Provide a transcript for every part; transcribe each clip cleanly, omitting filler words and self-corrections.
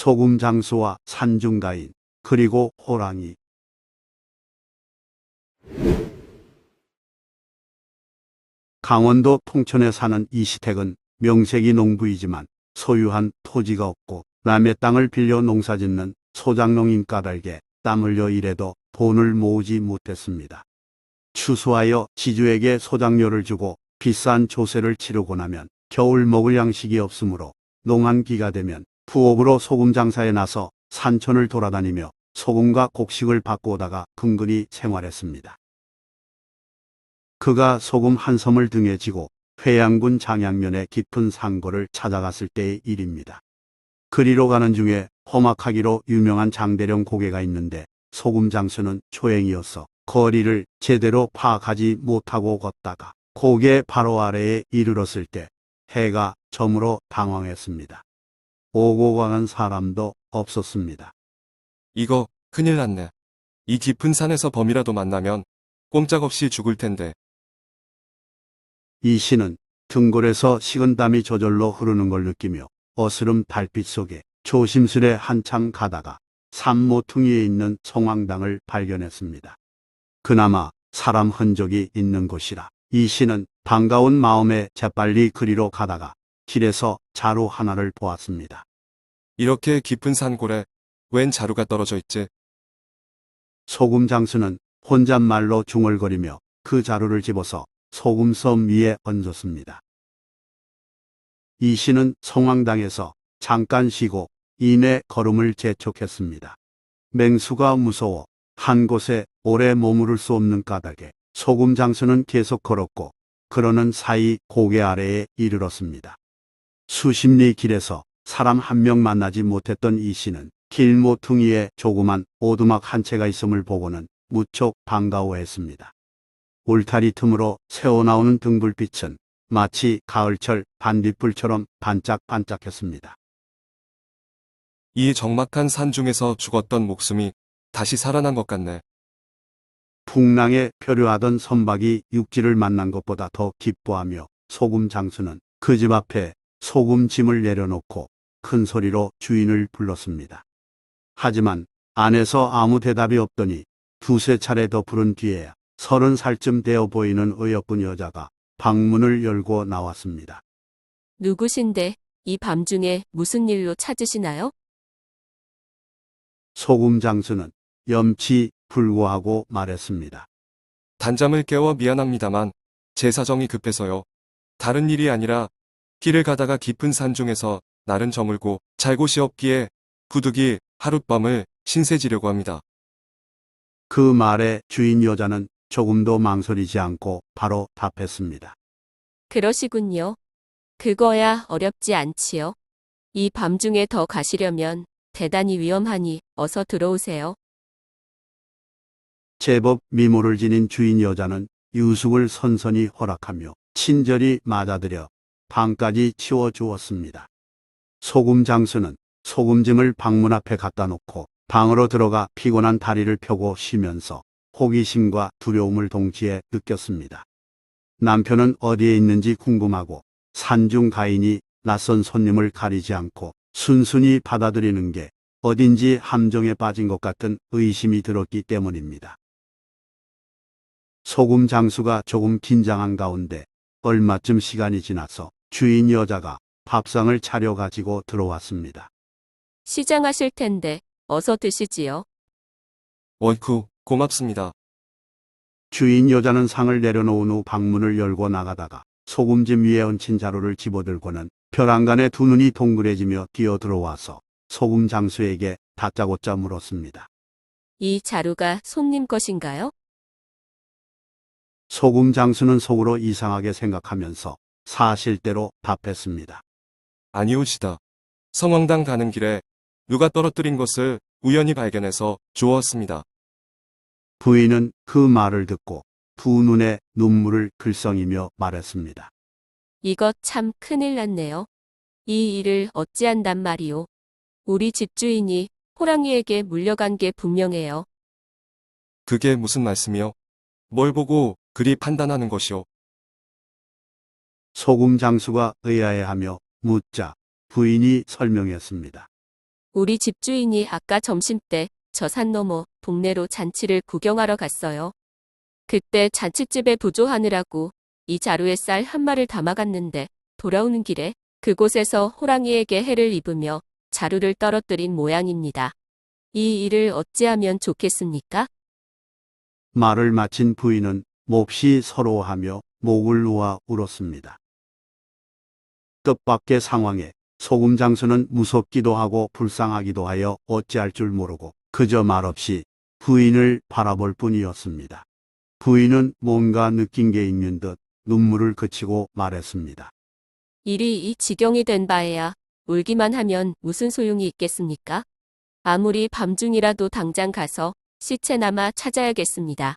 소금 장수와 산중가인, 그리고 호랑이. 강원도 통천에 사는 이시택은 명색이 농부이지만 소유한 토지가 없고 남의 땅을 빌려 농사짓는 소작농인 까닭에 땀 흘려 일해도 돈을 모으지 못했습니다. 추수하여 지주에게 소작료를 주고 비싼 조세를 치르고 나면 겨울 먹을 양식이 없으므로 농한기가 되면 부업으로 소금 장사에 나서 산천을 돌아다니며 소금과 곡식을 받고 오다가 근근히 생활했습니다. 그가 소금 한 섬을 등에 지고 회양군 장양면의 깊은 상고를 찾아갔을 때의 일입니다. 그리로 가는 중에 험악하기로 유명한 장대령 고개가 있는데 소금 장수는 초행이어서 거리를 제대로 파악하지 못하고 걷다가 고개 바로 아래에 이르렀을 때 해가 저물어 당황했습니다. 오고 가는 사람도 없었습니다. 이거 큰일 났네. 이 깊은 산에서 범이라도 만나면 꼼짝없이 죽을 텐데. 이 씨는 등골에서 식은땀이 저절로 흐르는 걸 느끼며 어스름 달빛 속에 조심스레 한참 가다가 산 모퉁이에 있는 성황당을 발견했습니다. 그나마 사람 흔적이 있는 곳이라 이 씨는 반가운 마음에 재빨리 그리로 가다가 길에서 자루 하나를 보았습니다. 이렇게 깊은 산골에 웬 자루가 떨어져 있지? 소금 장수는 혼잣말로 중얼거리며 그 자루를 집어서 소금섬 위에 얹었습니다. 이 씨는 성황당에서 잠깐 쉬고 이내 걸음을 재촉했습니다. 맹수가 무서워 한 곳에 오래 머무를 수 없는 까닭에 소금 장수는 계속 걸었고 그러는 사이 고개 아래에 이르렀습니다. 수십 리 길에서 사람 한 명 만나지 못했던 이 씨는 길 모퉁이에 조그만 오두막 한 채가 있음을 보고는 무척 반가워했습니다. 울타리 틈으로 새어나오는 등불빛은 마치 가을철 반딧불처럼 반짝반짝했습니다. 이 적막한 산 중에서 죽었던 목숨이 다시 살아난 것 같네. 풍랑에 표류하던 선박이 육지를 만난 것보다 더 기뻐하며 소금 장수는 그 집 앞에 소금짐을 내려놓고 큰 소리로 주인을 불렀습니다. 하지만 안에서 아무 대답이 없더니 두세 차례 더 부른 뒤에야 30살쯤 되어 보이는 어여쁜 여자가 방문을 열고 나왔습니다. 누구신데 이 밤중에 무슨 일로 찾으시나요? 소금 장수는 염치 불구하고 말했습니다. 단잠을 깨워 미안합니다만 제 사정이 급해서요. 다른 일이 아니라 길을 가다가 깊은 산 중에서 날은 저물고 잘 곳이 없기에 부득이 하룻밤을 신세지려고 합니다. 그 말에 주인 여자는 조금도 망설이지 않고 바로 답했습니다. 그러시군요. 그거야 어렵지 않지요. 이 밤중에 더 가시려면 대단히 위험하니 어서 들어오세요. 제법 미모를 지닌 주인 여자는 유숙을 선선히 허락하며 친절히 맞아들여 방까지 치워주었습니다. 소금 장수는 소금짐을 방문 앞에 갖다 놓고 방으로 들어가 피곤한 다리를 펴고 쉬면서 호기심과 두려움을 동시에 느꼈습니다. 남편은 어디에 있는지 궁금하고 산중 가인이 낯선 손님을 가리지 않고 순순히 받아들이는 게 어딘지 함정에 빠진 것 같은 의심이 들었기 때문입니다. 소금 장수가 조금 긴장한 가운데 얼마쯤 시간이 지나서 주인 여자가 밥상을 차려가지고 들어왔습니다. 시장하실 텐데 어서 드시지요. 어이쿠, 고맙습니다. 주인 여자는 상을 내려놓은 후 방문을 열고 나가다가 소금짐 위에 얹힌 자루를 집어들고는 벼랑간에 두 눈이 동그래지며 뛰어들어와서 소금 장수에게 다짜고짜 물었습니다. 이 자루가 손님 것인가요? 소금 장수는 속으로 이상하게 생각하면서 사실대로 답했습니다. 아니오시다. 성황당 가는 길에 누가 떨어뜨린 것을 우연히 발견해서 주웠습니다. 부인은 그 말을 듣고 두 눈에 눈물을 글썽이며 말했습니다. 이것 참 큰일 났네요. 이 일을 어찌한단 말이오. 우리 집주인이 호랑이에게 물려간 게 분명해요. 그게 무슨 말씀이요? 뭘 보고 그리 판단하는 것이오? 소금 장수가 의아해하며 묻자 부인이 설명했습니다. 우리 집주인이 아까 점심때 저 산 너머 동네로 잔치를 구경하러 갔어요. 그때 잔칫집에 부조하느라고 이 자루에 쌀 한 마를 담아갔는데 돌아오는 길에 그곳에서 호랑이에게 해를 입으며 자루를 떨어뜨린 모양입니다. 이 일을 어찌하면 좋겠습니까? 말을 마친 부인은 몹시 서러워하며 목을 놓아 울었습니다. 뜻밖의 상황에 소금 장수는 무섭기도 하고 불쌍하기도 하여 어찌할 줄 모르고 그저 말없이 부인을 바라볼 뿐이었습니다. 부인은 뭔가 느낀 게 있는 듯 눈물을 그치고 말했습니다. 일이 이 지경이 된 바에야 울기만 하면 무슨 소용이 있겠습니까? 아무리 밤중이라도 당장 가서 시체나마 찾아야겠습니다.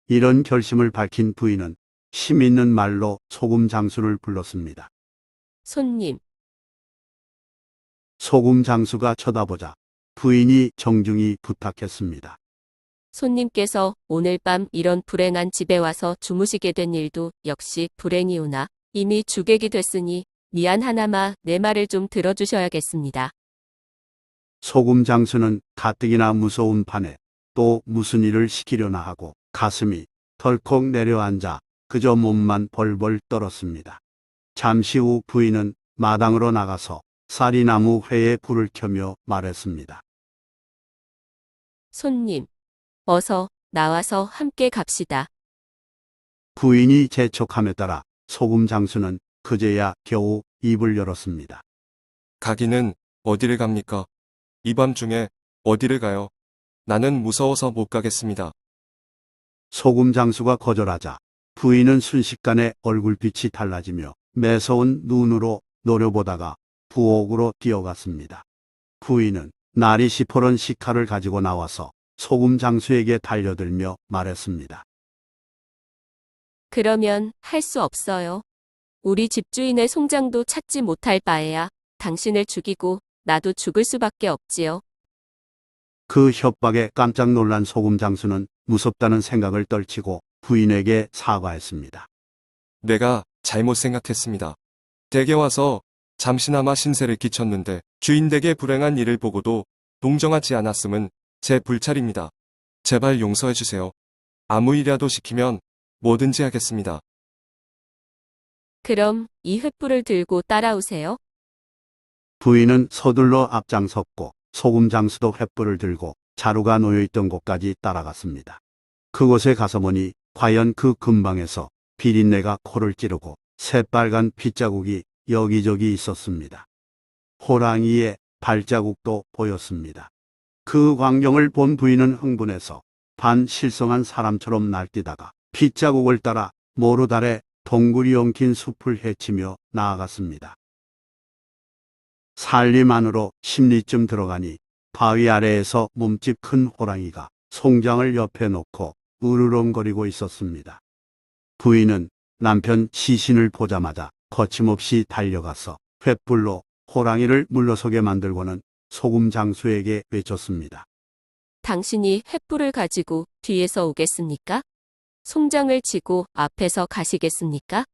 이런 결심을 밝힌 부인은 힘 있는 말로 소금 장수를 불렀습니다. 손님, 소금 장수가 쳐다보자 부인이 정중히 부탁했습니다. 손님께서 오늘 밤 이런 불행한 집에 와서 주무시게 된 일도 역시 불행이오나 이미 주객이 됐으니 미안하나마 내 말을 좀 들어주셔야겠습니다. 소금 장수는 가뜩이나 무서운 판에 또 무슨 일을 시키려나 하고 가슴이 덜컥 내려앉아 그저 몸만 벌벌 떨었습니다. 잠시 후 부인은 마당으로 나가서 쌀이나무 회에 불을 켜며 말했습니다. 손님, 어서 나와서 함께 갑시다. 부인이 재촉함에 따라 소금 장수는 그제야 겨우 입을 열었습니다. 가기는 어디를 갑니까? 이 밤중에 어디를 가요? 나는 무서워서 못 가겠습니다. 소금 장수가 거절하자 부인은 순식간에 얼굴빛이 달라지며 매서운 눈으로 노려보다가 부엌으로 뛰어갔습니다. 부인은 날이 시퍼런 식칼을 가지고 나와서 소금 장수에게 달려들며 말했습니다. 그러면 할 수 없어요. 우리 집주인의 송장도 찾지 못할 바에야 당신을 죽이고 나도 죽을 수밖에 없지요. 그 협박에 깜짝 놀란 소금 장수는 무섭다는 생각을 떨치고 부인에게 사과했습니다. 내가 잘못 생각했습니다. 댁에 와서 잠시나마 신세를 끼쳤는데 주인 댁의 불행한 일을 보고도 동정하지 않았음은 제 불찰입니다. 제발 용서해 주세요. 아무 일이라도 시키면 뭐든지 하겠습니다. 그럼 이 횃불을 들고 따라오세요. 부인은 서둘러 앞장섰고 소금 장수도 횃불을 들고 자루가 놓여있던 곳까지 따라갔습니다. 그곳에 가서 보니 과연 그 근방에서 비린내가 코를 찌르고 새빨간 핏자국이 여기저기 있었습니다. 호랑이의 발자국도 보였습니다. 그 광경을 본 부인은 흥분해서 반실성한 사람처럼 날뛰다가 핏자국을 따라 모르달에 동굴이 엉킨 숲을 헤치며 나아갔습니다. 살림 안으로 10리쯤 들어가니 바위 아래에서 몸집 큰 호랑이가 송장을 옆에 놓고 으르렁거리고 있었습니다. 부인은 남편 시신을 보자마자 거침없이 달려가서 횃불로 호랑이를 물러서게 만들고는 소금 장수에게 외쳤습니다. 당신이 횃불을 가지고 뒤에서 오겠습니까? 송장을 쥐고 앞에서 가시겠습니까?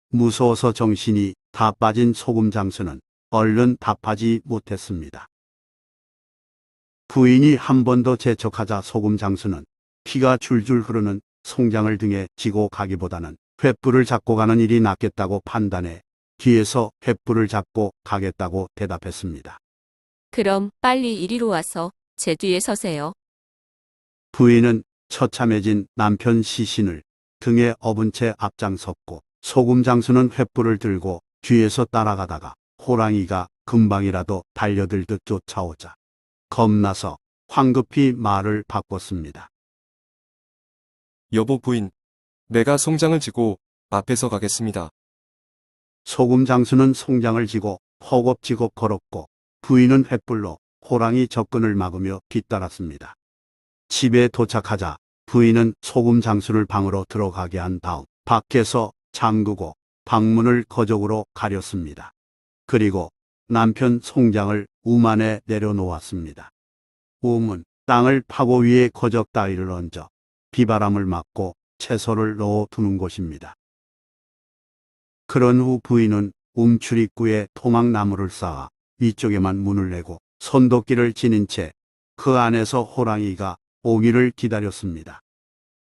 무서워서 정신이 다 빠진 소금 장수는 얼른 답하지 못했습니다. 부인이 한 번 더 재촉하자 소금 장수는 피가 줄줄 흐르는 송장을 등에 지고 가기보다는 횃불을 잡고 가는 일이 낫겠다고 판단해 뒤에서 횃불을 잡고 가겠다고 대답했습니다. 그럼 빨리 이리로 와서 제 뒤에 서세요. 부인은 처참해진 남편 시신을 등에 업은 채 앞장섰고 소금 장수는 횃불을 들고 뒤에서 따라가다가 호랑이가 금방이라도 달려들듯 쫓아오자 겁나서 황급히 말을 바꿨습니다. 여보 부인, 내가 송장을 쥐고 앞에서 가겠습니다. 소금 장수는 송장을 쥐고 허겁지겁 걸었고 부인은 횃불로 호랑이 접근을 막으며 뒤따랐습니다. 집에 도착하자 부인은 소금 장수를 방으로 들어가게 한 다음 밖에서 잠그고 방문을 거적으로 가렸습니다. 그리고 남편 송장을 우만에 내려놓았습니다. 우문 땅을 파고 위에 거적 따위를 얹어 비바람을 막고 채소를 넣어 두는 곳입니다. 그런 후 부인은 움추리구에 토막나무를 쌓아 위쪽에만 문을 내고 손도끼를 지닌 채 그 안에서 호랑이가 오기를 기다렸습니다.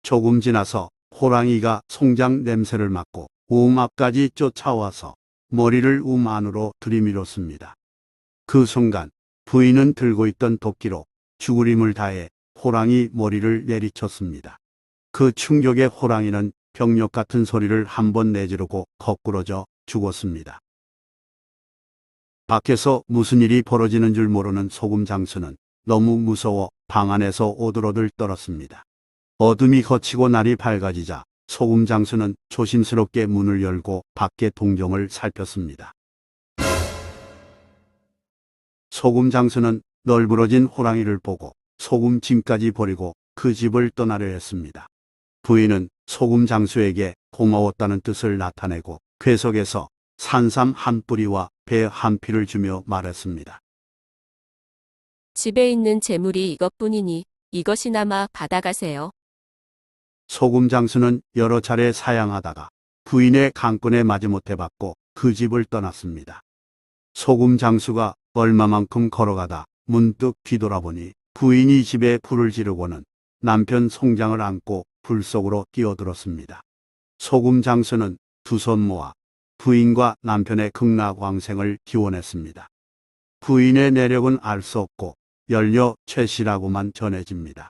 조금 지나서 호랑이가 송장 냄새를 맡고 움 앞까지 쫓아와서 머리를 움 안으로 들이밀었습니다. 그 순간 부인은 들고 있던 도끼로 죽을 힘을 다해 호랑이 머리를 내리쳤습니다. 그 충격에 호랑이는 병력 같은 소리를 한 번 내지르고 거꾸러져 죽었습니다. 밖에서 무슨 일이 벌어지는 줄 모르는 소금 장수는 너무 무서워 방 안에서 오들오들 떨었습니다. 어둠이 걷히고 날이 밝아지자 소금 장수는 조심스럽게 문을 열고 밖의 동정을 살폈습니다. 소금 장수는 널브러진 호랑이를 보고 소금짐까지 버리고 그 집을 떠나려 했습니다. 부인은 소금 장수에게 고마웠다는 뜻을 나타내고 궤석에서 산삼 한 뿌리와 배 한 피를 주며 말했습니다. 집에 있는 재물이 이것뿐이니 이것이나마 받아가세요. 소금 장수는 여러 차례 사양하다가 부인의 강권에 마지못해 받고 그 집을 떠났습니다. 소금 장수가 얼마만큼 걸어가다 문득 뒤돌아보니 부인이 집에 불을 지르고는 남편 송장을 안고 불 속으로 뛰어들었습니다. 소금 장수는 두 손 모아 부인과 남편의 극락왕생을 기원했습니다. 부인의 내력은 알 수 없고 연료 최씨라고만 전해집니다.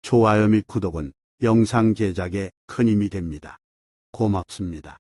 좋아요 및 구독은 영상 제작에 큰 힘이 됩니다. 고맙습니다.